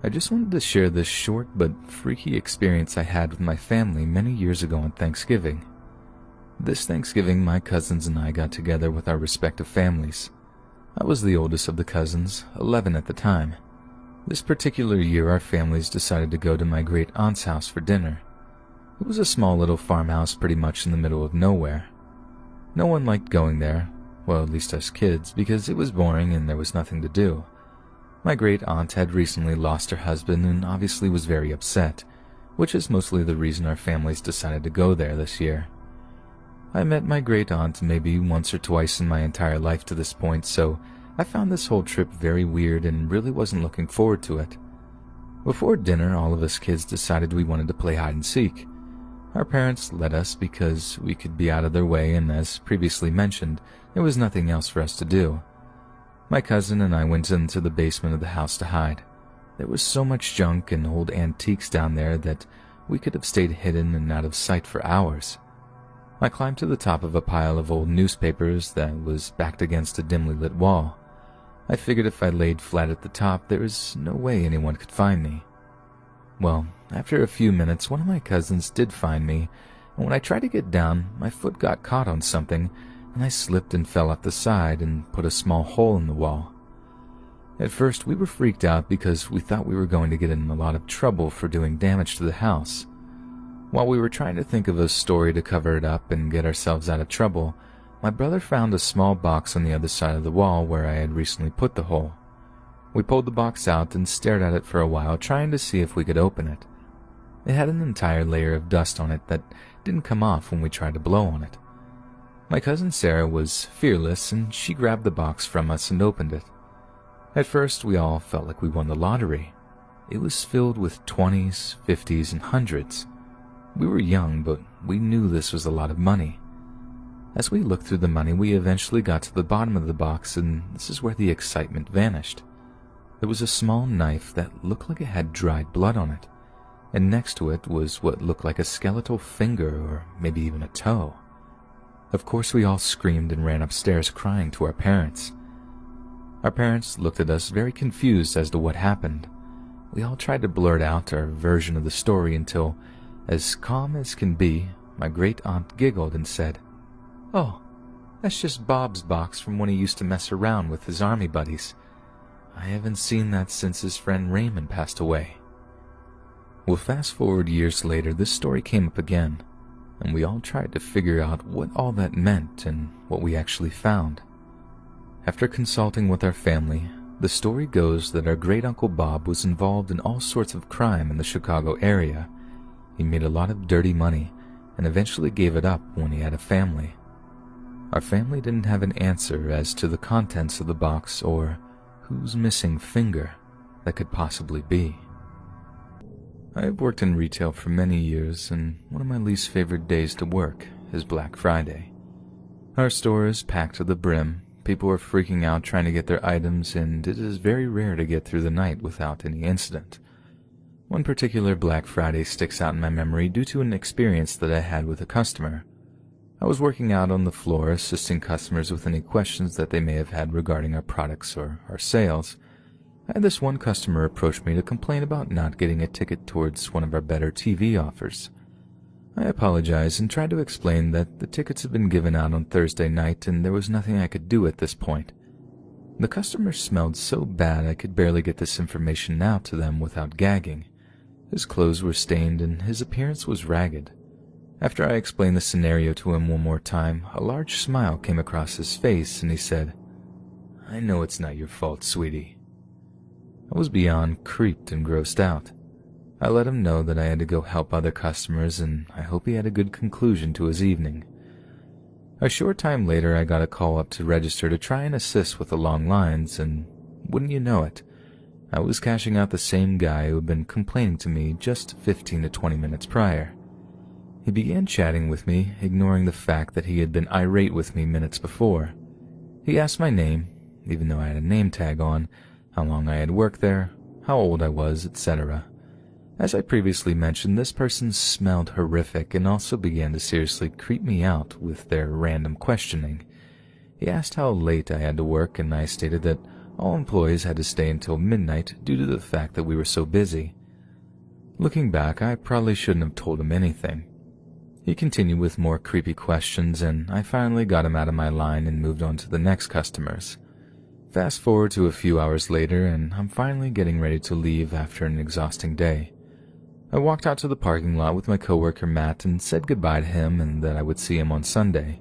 I just wanted to share this short but freaky experience I had with my family many years ago on Thanksgiving. This Thanksgiving, my cousins and I got together with our respective families. I was the oldest of the cousins, 11 at the time. This particular year, our families decided to go to my great aunt's house for dinner. It was a small little farmhouse pretty much in the middle of nowhere. No one liked going there, well, at least us kids, because it was boring and there was nothing to do. My great aunt had recently lost her husband and obviously was very upset, which is mostly the reason our families decided to go there this year. I met my great aunt maybe once or twice in my entire life to this point, so I found this whole trip very weird and really wasn't looking forward to it. Before dinner, all of us kids decided we wanted to play hide and seek. Our parents let us because we could be out of their way, and as previously mentioned, there was nothing else for us to do. My cousin and I went into the basement of the house to hide. There was so much junk and old antiques down there that we could have stayed hidden and out of sight for hours. I climbed to the top of a pile of old newspapers that was backed against a dimly lit wall. I figured if I laid flat at the top, there was no way anyone could find me. Well, after a few minutes, one of my cousins did find me, and when I tried to get down, my foot got caught on something, and I slipped and fell off the side and put a small hole in the wall. At first, we were freaked out because we thought we were going to get in a lot of trouble for doing damage to the house. While we were trying to think of a story to cover it up and get ourselves out of trouble, my brother found a small box on the other side of the wall where I had recently put the hole. We pulled the box out and stared at it for a while, trying to see if we could open it. It had an entire layer of dust on it that didn't come off when we tried to blow on it. My cousin Sarah was fearless, and she grabbed the box from us and opened it. At first, we all felt like we won the lottery. It was filled with 20s, 50s, and hundreds. We were young, but we knew this was a lot of money. As we looked through the money, we eventually got to the bottom of the box, and this is where the excitement vanished. There was a small knife that looked like it had dried blood on it, and next to it was what looked like a skeletal finger or maybe even a toe. Of course, we all screamed and ran upstairs crying to our parents. Our parents looked at us very confused as to what happened. We all tried to blurt out our version of the story until, as calm as can be, my great-aunt giggled and said, "Oh, that's just Bob's box from when he used to mess around with his army buddies. I haven't seen that since his friend Raymond passed away." Well, fast forward years later, this story came up again, and we all tried to figure out what all that meant and what we actually found. After consulting with our family, the story goes that our great-uncle Bob was involved in all sorts of crime in the Chicago area. He made a lot of dirty money and eventually gave it up when he had a family. Our family didn't have an answer as to the contents of the box or whose missing finger that could possibly be. I have worked in retail for many years, and one of my least favorite days to work is Black Friday. Our store is packed to the brim. People are freaking out trying to get their items, and it is very rare to get through the night without any incident. One particular Black Friday sticks out in my memory due to an experience that I had with a customer. I was working out on the floor assisting customers with any questions that they may have had regarding our products or our sales. I had this one customer approach me to complain about not getting a ticket towards one of our better TV offers. I apologized and tried to explain that the tickets had been given out on Thursday night and there was nothing I could do at this point. The customer smelled so bad I could barely get this information out to them without gagging. His clothes were stained and his appearance was ragged. After I explained the scenario to him one more time, a large smile came across his face and he said, "I know it's not your fault, sweetie." I was beyond creeped and grossed out. I let him know that I had to go help other customers and I hope he had a good conclusion to his evening. A short time later, I got a call up to register to try and assist with the long lines, and wouldn't you know it, I was cashing out the same guy who had been complaining to me just 15 to 20 minutes prior. He began chatting with me, ignoring the fact that he had been irate with me minutes before. He asked my name, even though I had a name tag on, how long I had worked there, how old I was, etc. As I previously mentioned, this person smelled horrific and also began to seriously creep me out with their random questioning. He asked how late I had to work, and I stated that All employees had to stay until midnight due to the fact that we were so busy. Looking back, I probably shouldn't have told him anything. He continued with more creepy questions, and I finally got him out of my line and moved on to the next customers. Fast forward to a few hours later, and I'm finally getting ready to leave after an exhausting day. I walked out to the parking lot with my coworker Matt and said goodbye to him and that I would see him on Sunday.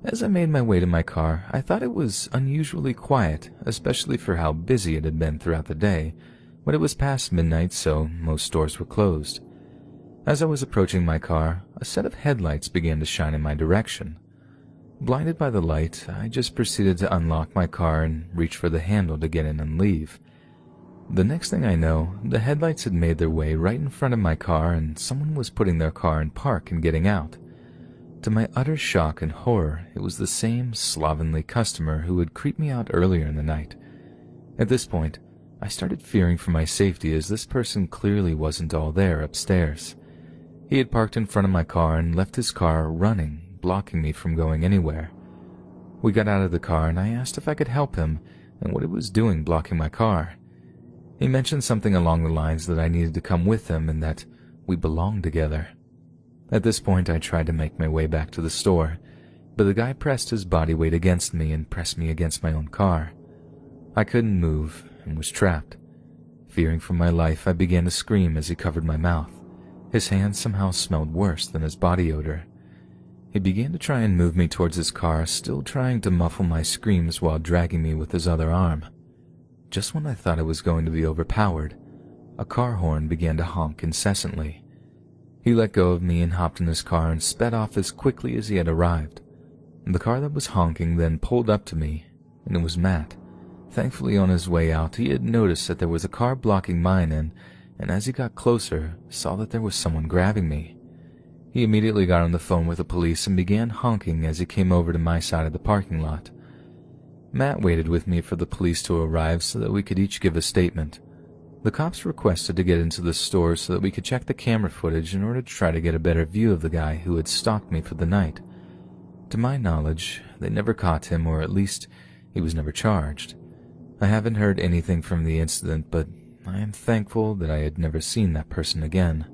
As I made my way to my car, I thought it was unusually quiet, especially for how busy it had been throughout the day, but it was past midnight, so most stores were closed. As I was approaching my car, a set of headlights began to shine in my direction. Blinded by the light, I just proceeded to unlock my car and reach for the handle to get in and leave. The next thing I know, the headlights had made their way right in front of my car and someone was putting their car in park and getting out. To my utter shock and horror, it was the same slovenly customer who had creeped me out earlier in the night. At this point, I started fearing for my safety as this person clearly wasn't all there upstairs. He had parked in front of my car and left his car running, blocking me from going anywhere. We got out of the car and I asked if I could help him and what it was doing blocking my car. He mentioned something along the lines that I needed to come with him and that we belonged together. At this point, I tried to make my way back to the store, but the guy pressed his body weight against me and pressed me against my own car. I couldn't move and was trapped. Fearing for my life, I began to scream as he covered my mouth. His hands somehow smelled worse than his body odor. He began to try and move me towards his car, still trying to muffle my screams while dragging me with his other arm. Just when I thought I was going to be overpowered, a car horn began to honk incessantly. He let go of me and hopped in his car and sped off as quickly as he had arrived. The car that was honking then pulled up to me, and it was Matt. Thankfully, on his way out, he had noticed that there was a car blocking mine and as he got closer, saw that there was someone grabbing me. He immediately got on the phone with the police and began honking as he came over to my side of the parking lot. Matt waited with me for the police to arrive so that we could each give a statement. The cops requested to get into the store so that we could check the camera footage in order to try to get a better view of the guy who had stalked me for the night. To my knowledge, they never caught him, or at least he was never charged. I haven't heard anything from the incident, but I am thankful that I had never seen that person again.